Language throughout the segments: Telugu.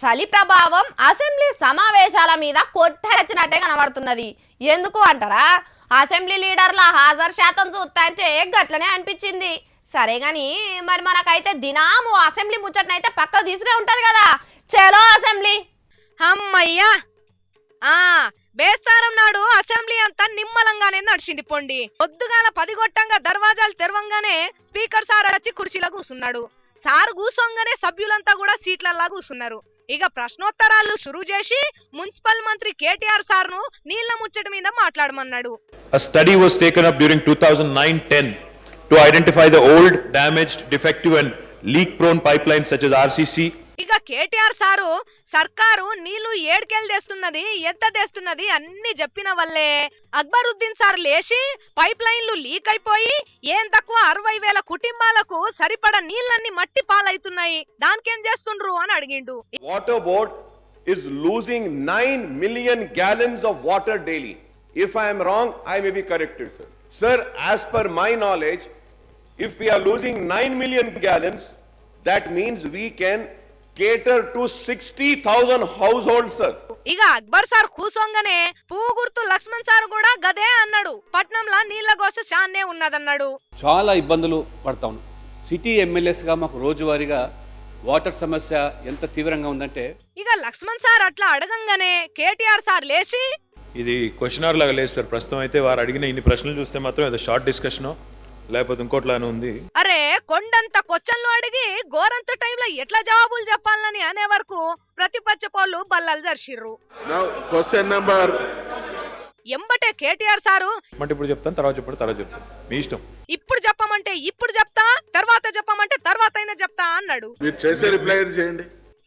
చలి ప్రభావం అసెంబ్లీ సమావేశాల మీద కొట్టొచ్చినట్టే కనబడుతున్నది. ఎందుకు అంటారా, అసెంబ్లీ లీడర్ల హాజరు శాతం చూస్తే గట్లనే అనిపించింది. సరే గాని మరి మనకైతే దినాము అసెంబ్లీ ముచ్చటనైతే పక్క తీసునే ఉంటది కదా. చలో అసెంబ్లీ. అమ్మయ్యా బేస్తారం నాడు అసెంబ్లీ అంతా నిమ్మలంగానే నడిచింది పొండి. పొద్దుగాల 10 గొట్టంగా దర్వాజాలు తెరవంగానే స్పీకర్ సార్ వచ్చి కుర్చీలో కూర్చున్నాడు. సార్ కూసోంగానే సభ్యులంతా కూడా సీట్లల్లా కూర్చున్నారు. ఇక ప్రశ్నోత్తరాలు షురూ చేసి మున్సిపల్ మంత్రి కేటీఆర్ సార్ ను నీళ్ల ముచ్చట మీద మాట్లాడమన్నాడు. A study was taken up during 2009-10 to identify the old, damaged, defective and leak prone pipelines such as RCC. ఇక కేటీఆర్ సారు సర్కారు నీళ్లు ఏడుకెళ్ళి తెస్తున్నది, ఎంత తెస్తున్నది అన్ని చెప్పిన వల్లే అక్బరుద్దీన్ సార్ లేచి పైప్ లైన్లు లీక్ అయిపోయి ఏం తక్కువ 60,000 కుటుంబాలకు సరిపడ నీళ్ళన్ని మట్టి పాలవుతున్నాయి, దానికేం చేస్తుండ్రు అని అడిగిండు. Water board is losing 9 million gallons of water daily. If I am wrong, I may be corrected, sir. Sir, as per my knowledge, if we are losing 9 million gallons, that means we can cater to 60,000 households, sir. ఇక అక్బర్ సార్ కూసోంగానే పూగుర్తు లక్ష్మణ్ సార్ కూడా గదే అన్నాడు. పట్నంలో నీళ్ల కోసం చాన్నే ఉన్నదన్నాడు. చాలా ఇబ్బందులు పడతాం. సిటీ ఎమ్మెల్యేస్ గా మాకు రోజువారీగా వాటర్ సమస్య ఎంత తీవ్రంగా ఉందంటే, ఇక లక్ష్మణ్ సార్ అట్లా అడగంగానే కేటీఆర్ సార్ లేచి, ఇది క్వశ్చన్ అవర్ లాగా లేదు సార్. ప్రస్తుతం అయితే వారు అడిగిన ఇన్ని ప్రశ్నలు చూస్తే మాత్రం ఏదో షార్ట్ డిస్కషన్ లేకపోతే ఇంకోట్లానే ఉంది. అరే కొండంత క్వశ్చన్లు అడిగి గోరంత టైంలో ఎట్లా జవాబులు చెప్పాలని అనే వరకు ప్రతిపక్ష పోళ్ళు బల్లలు జరిసిర్రు. ఎంబటే కేటీఆర్ సారు అంటే ఇప్పుడు చెప్తాను, తర్వాత చెప్తాను, మీ ఇష్టం. ఇప్పుడు చెప్పమంటే ఇప్పుడు చెప్తా, తర్వాత చెప్పమంటే తర్వాత అయినా చెప్తా అన్నాడు.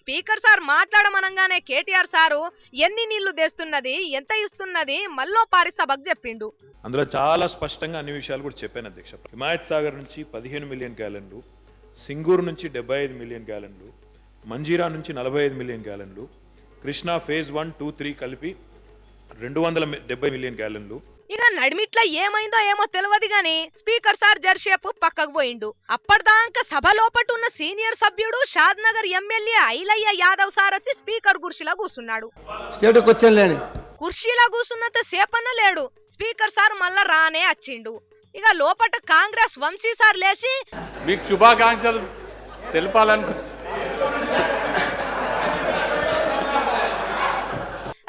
స్పీకర్ సార్ మాట్లాడమనంగానే కేటీఆర్ సారు ఎన్ని నీళ్లు తెస్తున్నది, ఎంత ఇస్తున్నది మళ్ళీ పారిసభకు చెప్పిండు. అందులో చాలా స్పష్టంగా అన్ని విషయాలు కూడా చెప్పాను అధ్యక్ష. హిమాయత్ సాగర్ నుంచి 15 మిలియన్ గ్యాలన్లు, సింగూరు నుంచి 75 మిలియన్ గ్యాలన్లు, మంజీరా నుంచి 45 మిలియన్ గ్యాలన్లు, కృష్ణా ఫేజ్ 1, 2, 3 కలిపి 270 మిలియన్ గ్యాలన్లు. ఇక నడిమిట్ల ఏమైందో ఏమో తెలియదు గాని స్పీకర్ సార్ జర్షేపు పక్కకు పోయిండు. అప్పటిదాకా సభ లోపట ఉన్న సీనియర్ సభ్యుడు షాద్ నగర్ ఎమ్మెల్యే ఐలయ్య యాదవ్ సార్ వచ్చి స్పీకర్ కుర్చీలో కూర్చున్నాడు. కుర్చీలో కూర్చున్నంత సేపన్న లేడు. స్పీకర్ సార్ మళ్ళా రానే వచ్చిండు. ఇక లోపట కాంగ్రెస్ వంశీ సార్ లేచి, మీకు శుభాకాంక్షలు తెలపాలను.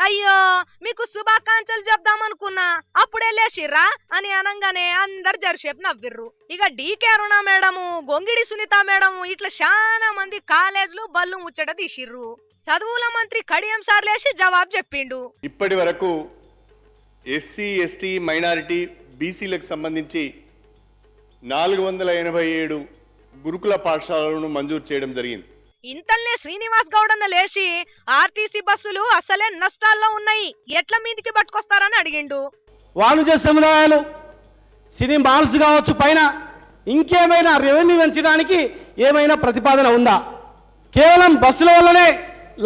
అయ్యో మీకు శుభాకాంక్షలు చెప్దామనుకున్నా, అప్పుడే లేచిర్రా అని అనగానే అందరు జర్షేపు నవ్విర్రు. ఇక డీకే అరుణ మేడము, గొంగిడి సునీత మేడము ఇట్లా చాలా మంది కాలేజీలు బల్లు ముచ్చట తీసిర్రు. చదువుల మంత్రి కడియం సార్ లేచి జవాబు చెప్పిండు. ఇప్పటి వరకు ఎస్సీ, ఎస్టీ, మైనారిటీ, బీసీలకు సంబంధించి 487 గురుకుల పాఠశాలలను మంజూరు చేయడం జరిగింది. ఇంతల్నే శ్రీనివాస్ గౌడన్న లేచి ఆర్టీసీ బస్సులు అసలే నష్టాల్లో ఉన్నాయి, ఎట్ల మీదికి పట్టుకొస్తారని అడిగిండు. వాణిజ్య సముదాయాలు, సినీ మాల్స్ కావచ్చు, పైన ఇంకేమైనా రెవెన్యూ పెంచడానికి ఏమైనా ప్రతిపాదన ఉందా? కేవలం బస్సుల వల్లనే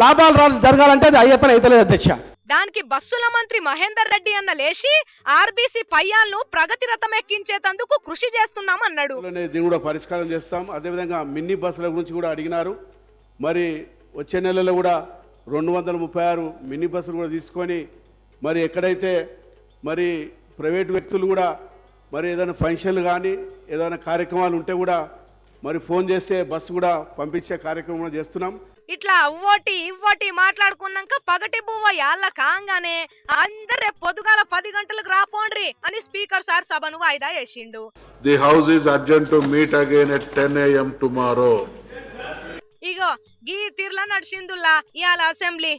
లాభాలు జరగాలంటే అది అయ్యే పని అయితలేదు అధ్యక్ష. దానికి బస్సుల మంత్రి మహేందర్ రెడ్డి అన్న లేచి ఆర్బీసీ పయ్యాలను ప్రగతి రథం ఎక్కించేందుకు కృషి చేస్తున్నామన్నాడు. దీన్ని కూడా పరిష్కారం చేస్తాం. అదేవిధంగా మినీ బస్సుల గురించి కూడా అడిగినారు. మరి వచ్చే నెలలో కూడా 236 మినీ బస్సులు కూడా తీసుకొని మరి ఎక్కడైతే మరి ప్రైవేటు వ్యక్తులు కూడా మరి ఏదైనా ఫంక్షన్లు కానీ ఏదైనా కార్యక్రమాలు ఉంటే కూడా మరి ఫోన్ చేస్తే బస్సు కూడా పంపించే కార్యక్రమం కూడా చేస్తున్నాం. ఇట్లా అవ్వటి ఇవ్వటి మాట్లాడుకున్నాక పగటి బువ్వ యాళ్ళ కాంగానే అందరే పొద్దుగాల 10 గంటలకు రాపోండ్రి అని స్పీకర్ సార్ సభను వాయిదా వేసిండు. The house is adjourned to meet again at 10 AM tomorrow. ఇగో గీ తీర్లా నడిచిందుల్లా ఇవాళ అసెంబ్లీ.